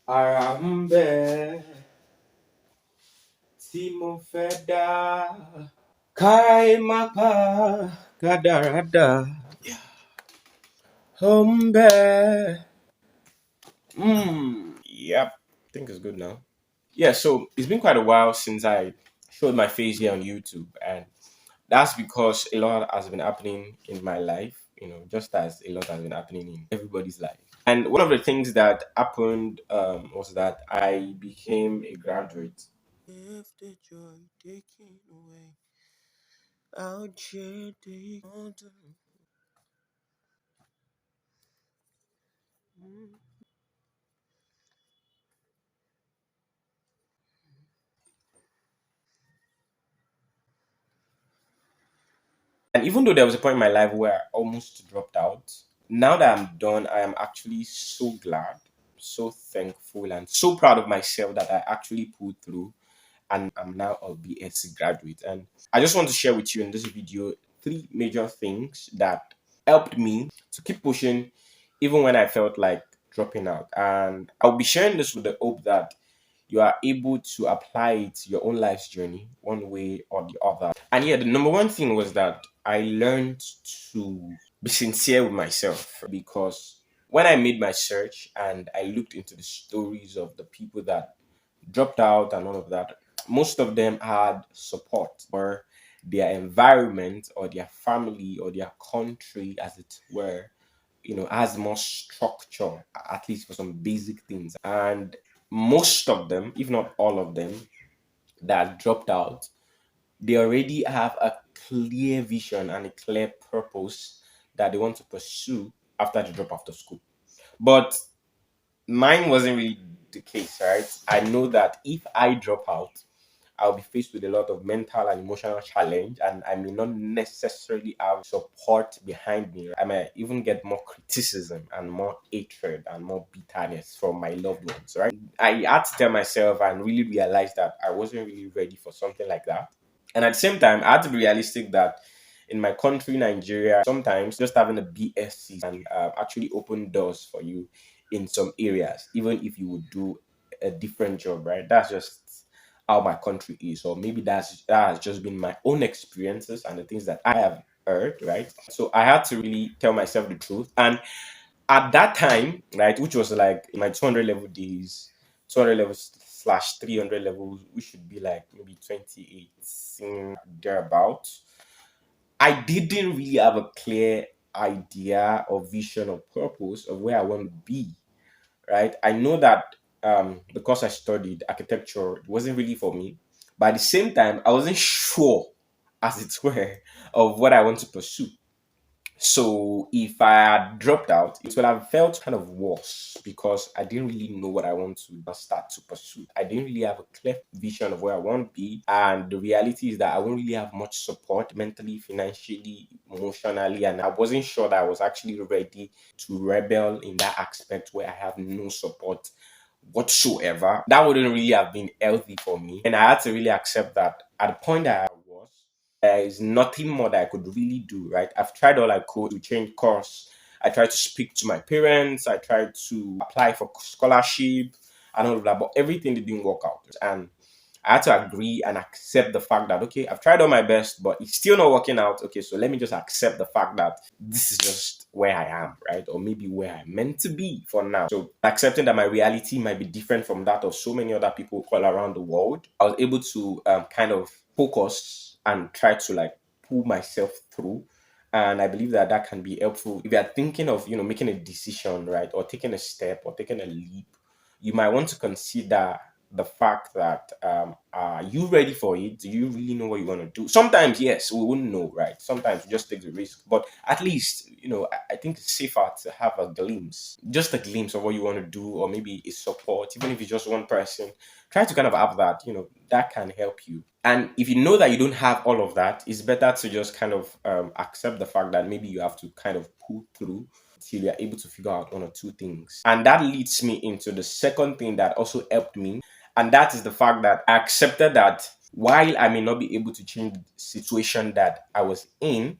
Arambe Timo Feda Kai Mapa Gadarada Hombe. Yep. I think it's good now. Yeah, so it's been quite a while since I showed my face here on YouTube, and that's because a lot has been happening in my life, just as a lot has been happening in everybody's life. And one of the things that happened was that I became a graduate. If the joy taken away, I'll share the order. And even though there was a point in my life where I almost dropped out, now that I'm done, I am actually so glad, so thankful, and so proud of myself that I actually pulled through. And I'm now a BSc graduate. And I just want to share with you in this video three major things that helped me to keep pushing even when I felt like dropping out. And I'll be sharing this with the hope that you are able to apply it to your own life's journey one way or the other. And yeah, the number one thing was that I learned to be sincere with myself, because when I made my search and I looked into the stories of the people that dropped out and all of that, most of them had support, or their environment or their family or their country, as it were, has more structure, at least for some basic things. And most of them, if not all of them, that dropped out, they already have a clear vision and a clear purpose that they want to pursue after the drop out of school. But mine wasn't really the case, right? I know that if I drop out, I'll be faced with a lot of mental and emotional challenge, and I may not necessarily have support behind me. I might even get more criticism and more hatred and more bitterness from my loved ones, right? I had to tell myself and really realize that I wasn't really ready for something like that. And at the same time, I had to be realistic that in my country, Nigeria, sometimes just having a BSc can actually open doors for you in some areas, even if you would do a different job, right? That's just how my country is. Or maybe that has just been my own experiences and the things that I have heard, right? So I had to really tell myself the truth. And at that time, right, which was like in my 200 level days, 200 levels slash 300 levels, which should be like maybe 2018 thereabout, I didn't really have a clear idea or vision or purpose of where I want to be, right? I know that because I studied architecture, it wasn't really for me. But at the same time, I wasn't sure, as it were, of what I want to pursue. So if I had dropped out, it would have felt kind of worse because I didn't really know what I want to start to pursue. I didn't really have a clear vision of where I want to be. And the reality is that I won't really have much support mentally, financially, emotionally. And I wasn't sure that I was actually ready to rebel in that aspect where I have no support whatsoever. That wouldn't really have been healthy for me. And I had to really accept that at the point that I was, there is nothing more that I could really do, right? I've tried all I could to change course. I tried to speak to my parents. I tried to apply for scholarship and all of that, but everything didn't work out. And I had to agree and accept the fact that, okay, I've tried all my best, but it's still not working out. Okay, so let me just accept the fact that this is just where I am, right? Or maybe where I'm meant to be for now. So accepting that my reality might be different from that of so many other people all around the world, I was able to kind of focus and try to like pull myself through. And I believe that that can be helpful if you are thinking of, making a decision, right? Or taking a step or taking a leap. You might want to consider the fact that are you ready for it? Do you really know what you want to do? Sometimes, yes, we wouldn't know, right? Sometimes we just take the risk, but at least, I think it's safer to have a glimpse, just a glimpse of what you want to do, or maybe a support, even if it's just one person. Try to kind of have that, that can help you. And if you know that you don't have all of that, it's better to just kind of accept the fact that maybe you have to kind of pull through till you're able to figure out one or two things. And that leads me into the second thing that also helped me. And that is the fact that I accepted that while I may not be able to change the situation that I was in,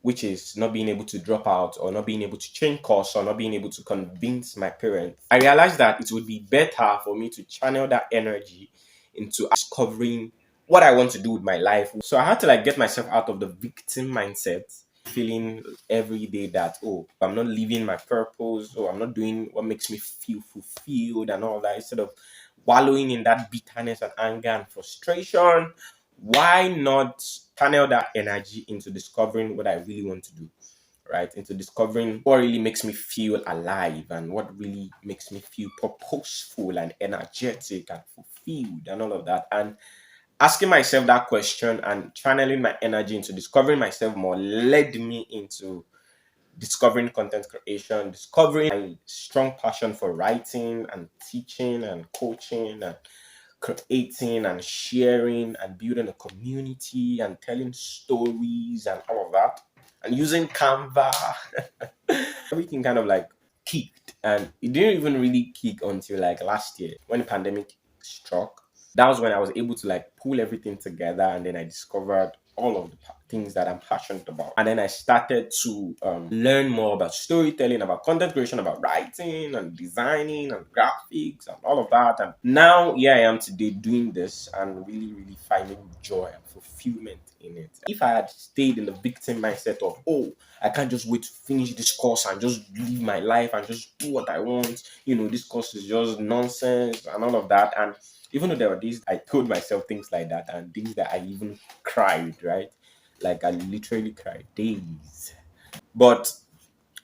which is not being able to drop out or not being able to change course or not being able to convince my parents, I realized that it would be better for me to channel that energy into discovering what I want to do with my life. So I had to like get myself out of the victim mindset, feeling every day that, oh, I'm not living my purpose, or I'm not doing what makes me feel fulfilled and all that. Instead of wallowing in that bitterness and anger and frustration, why not channel that energy into discovering what I really want to do? Right, into discovering what really makes me feel alive and what really makes me feel purposeful and energetic and fulfilled and all of that. And asking myself that question and channeling my energy into discovering myself more led me into discovering content creation, discovering my strong passion for writing and teaching and coaching and creating and sharing and building a community and telling stories and all of that and using Canva. Everything kind of like kicked, and it didn't even really kick until like last year when the pandemic struck. That was when I was able to like pull everything together, and then I discovered all of the things that I'm passionate about. And then I started to learn more about storytelling, about content creation, about writing and designing and graphics and all of that. And now here I am today doing this and really, really finding joy and fulfillment in it. If I had stayed in the victim mindset of, oh, I can't just wait to finish this course and just live my life and just do what I want, this course is just nonsense and all of that. And even though there were days I told myself things like that, and things that I even cried, right? Like I literally cried days. But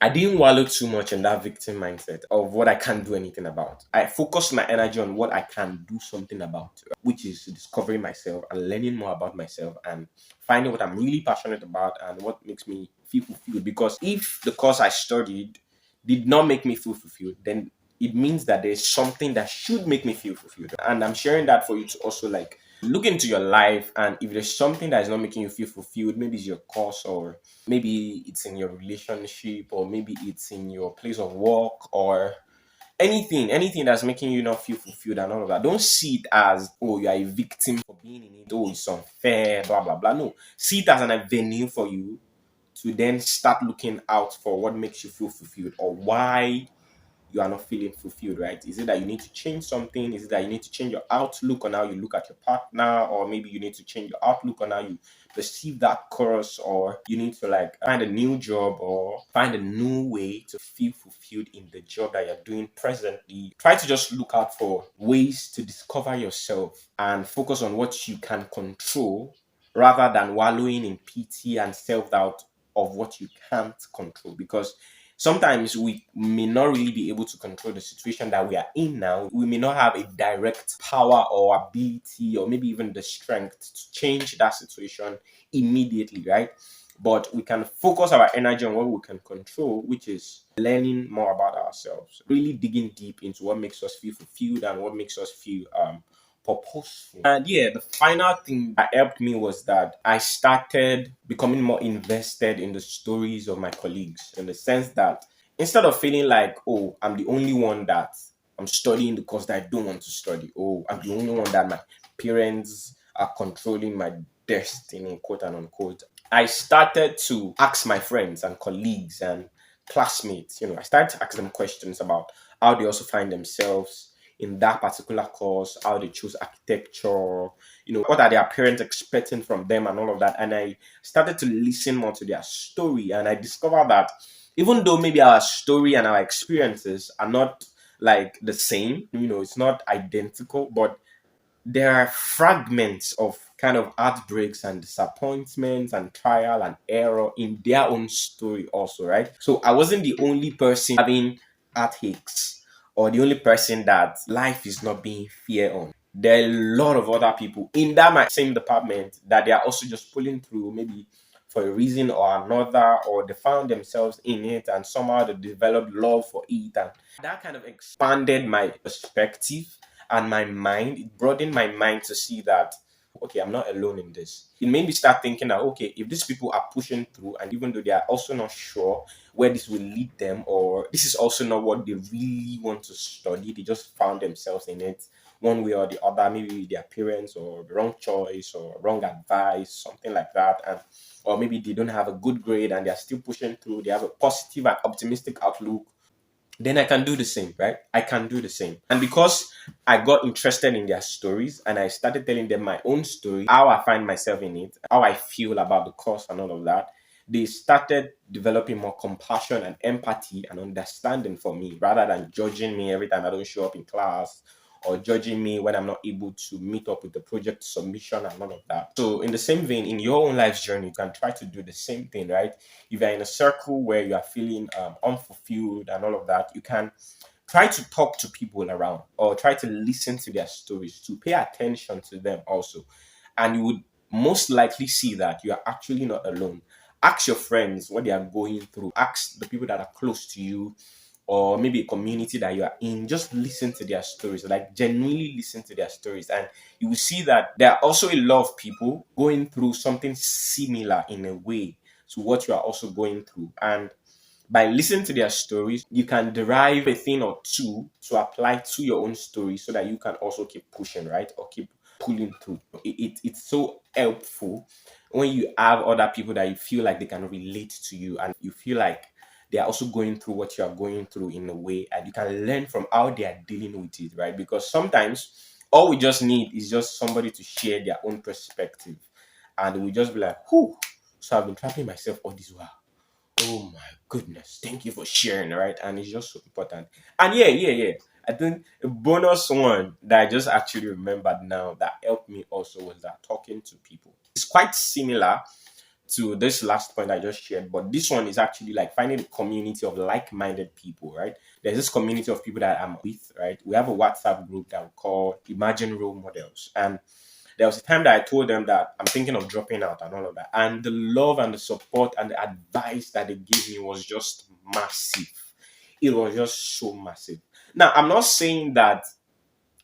I didn't wallow too much in that victim mindset of what I can't do anything about. I focused my energy on what I can do something about, which is discovering myself and learning more about myself and finding what I'm really passionate about and what makes me feel fulfilled. Because if the course I studied did not make me feel fulfilled, then it means that there's something that should make me feel fulfilled. And I'm sharing that for you to also like look into your life, and if there's something that is not making you feel fulfilled, maybe it's your course, or maybe it's in your relationship, or maybe it's in your place of work, or anything that's making you not feel fulfilled and all of that. Don't see it as, oh, you are a victim for being in it, oh, it's unfair, blah blah blah. No, see it as an avenue for you to then start looking out for what makes you feel fulfilled, or why you are not feeling fulfilled, right? Is it that you need to change something? Is it that you need to change your outlook on how you look at your partner? Or maybe you need to change your outlook on how you perceive that course? Or you need to like find a new job or find a new way to feel fulfilled in the job that you're doing presently. Try to just look out for ways to discover yourself and focus on what you can control rather than wallowing in pity and self-doubt of what you can't control. Because sometimes we may not really be able to control the situation that we are in now. We may not have a direct power or ability or maybe even the strength to change that situation immediately, right? But we can focus our energy on what we can control, which is learning more about ourselves, really digging deep into what makes us feel fulfilled and what makes us feel purposeful. And yeah, the final thing that helped me was that I started becoming more invested in the stories of my colleagues, in the sense that instead of feeling like, oh, I'm the only one that I'm studying the course that I don't want to study, oh, I'm the only one that my parents are controlling my destiny, quote and unquote, I started to ask my friends and colleagues and classmates, I started to ask them questions about how they also find themselves in that particular course, how they choose architecture, what are their parents expecting from them and all of that. And I started to listen more to their story, and I discovered that even though maybe our story and our experiences are not like the same, it's not identical, but there are fragments of kind of heartbreaks and disappointments and trial and error in their own story also, right? So I wasn't the only person having heartaches or the only person that life is not being fair on. There are a lot of other people in that my same department that they are also just pulling through, maybe for a reason or another, or they found themselves in it and somehow they developed love for it. And that kind of expanded my perspective and my mind. It broadened my mind to see that okay, I'm not alone in this. It made me start thinking that, okay, if these people are pushing through, and even though they are also not sure where this will lead them, or this is also not what they really want to study, they just found themselves in it one way or the other, maybe their parents or the wrong choice or wrong advice, something like that. And or maybe they don't have a good grade and they're still pushing through, they have a positive and optimistic outlook, then I can do the same, right? I can do the same. And because I got interested in their stories and I started telling them my own story, how I find myself in it, how I feel about the course and all of that, they started developing more compassion and empathy and understanding for me rather than judging me every time I don't show up in class or judging me when I'm not able to meet up with the project submission and all of that. So, in the same vein, in your own life's journey, you can try to do the same thing, right? If you're in a circle where you are feeling unfulfilled and all of that, you can try to talk to people around or try to listen to their stories, to pay attention to them also. And you would most likely see that you are actually not alone. Ask your friends what they are going through, ask the people that are close to you, or maybe a community that you are in, just listen to their stories, like genuinely listen to their stories. And you will see that there are also a lot of people going through something similar in a way to what you are also going through. And by listening to their stories, you can derive a thing or two to apply to your own story so that you can also keep pushing, right? Or keep pulling through. It's so helpful when you have other people that you feel like they can relate to you and you feel like they are also going through what you are going through in a way, and you can learn from how they are dealing with it, right? Because sometimes all we just need is just somebody to share their own perspective, and we just be like, whew, so I've been trapping myself all this while. Oh my goodness. Thank you for sharing, right? And it's just so important. And yeah. I think a bonus one that I just actually remembered now that helped me also was that talking to people. It's quite similar to this last point I just shared, but this one is actually like finding a community of like-minded people, right? There's this community of people that I'm with, right? We have a WhatsApp group that we call Imagine Role Models. And there was a time that I told them that I'm thinking of dropping out and all of that. And the love and the support and the advice that they gave me was just massive. It was just so massive. Now, I'm not saying that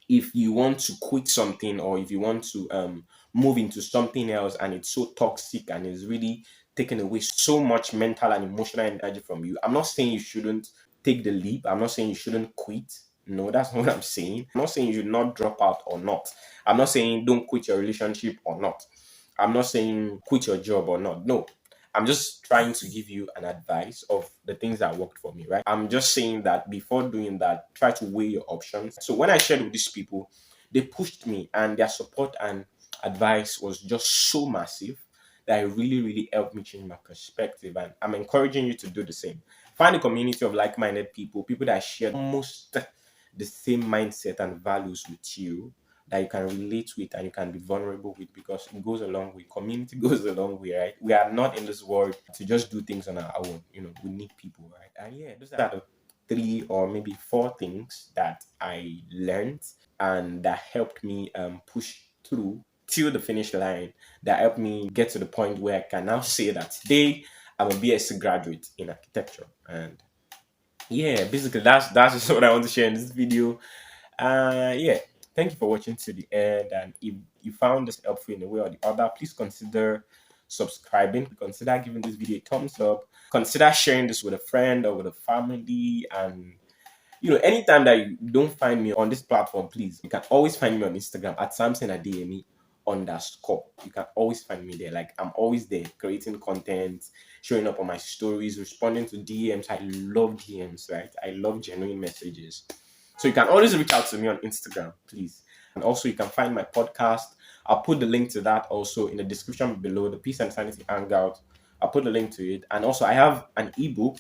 if you want to quit something or if you want to move into something else and it's so toxic and it's really taking away so much mental and emotional energy from you, I'm not saying you shouldn't take the leap. I'm not saying you shouldn't quit. No, that's not what I'm saying. I'm not saying you should not drop out or not. I'm not saying don't quit your relationship or not. I'm not saying quit your job or not. No, I'm just trying to give you an advice of the things that worked for me, right? I'm just saying that before doing that, try to weigh your options. So when I shared with these people, they pushed me and their support and advice was just so massive that it really, really helped me change my perspective. And I'm encouraging you to do the same. Find a community of like minded people, people that share almost the same mindset and values with you that you can relate with and you can be vulnerable with because it goes a long way. Community goes a long way, right? We are not in this world to just do things on our own. We need people, right? And yeah, those are the three or maybe four things that I learned and that helped me push through till the finish line, that helped me get to the point where I can now say that today I'm a BSc graduate in architecture. And yeah, basically that's just what I want to share in this video. Yeah, thank you for watching to the end. And if you found this helpful in a way or the other, please consider subscribing, consider giving this video a thumbs up, consider sharing this with a friend or with a family. And anytime that you don't find me on this platform, please, you can always find me on Instagram at Samson Adeyemi underscore. You can always find me there. Like I'm always there creating content, showing up on my stories, responding to DMs. I love DMs, right? I love genuine messages. So you can always reach out to me on Instagram, please. And also you can find my podcast. I'll put the link to that also in the description below, the Peace and Sanity Hangout. I'll put the link to it. And also I have an ebook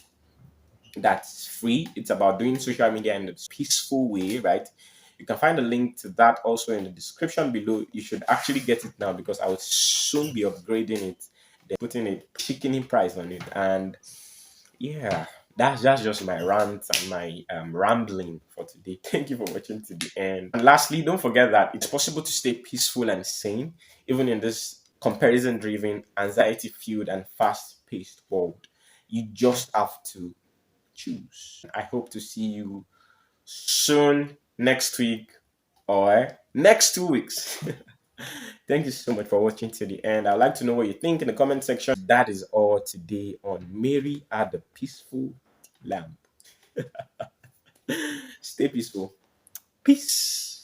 that's free. It's about doing social media in a peaceful way, right? You can find a link to that also in the description below. You should actually get it now because I will soon be upgrading it. They're putting a chicken price on it. And yeah, that's just my rant and my rambling for today. Thank you for watching to the end. And lastly, don't forget that it's possible to stay peaceful and sane even in this comparison driven, anxiety fueled, and fast paced world. You just have to choose. I hope to see you soon next week or next 2 weeks. Thank you so much for watching till the end. I'd like to know what you think in the comment section. That is all today on Mary at the Peaceful Lamp. Stay peaceful. Peace.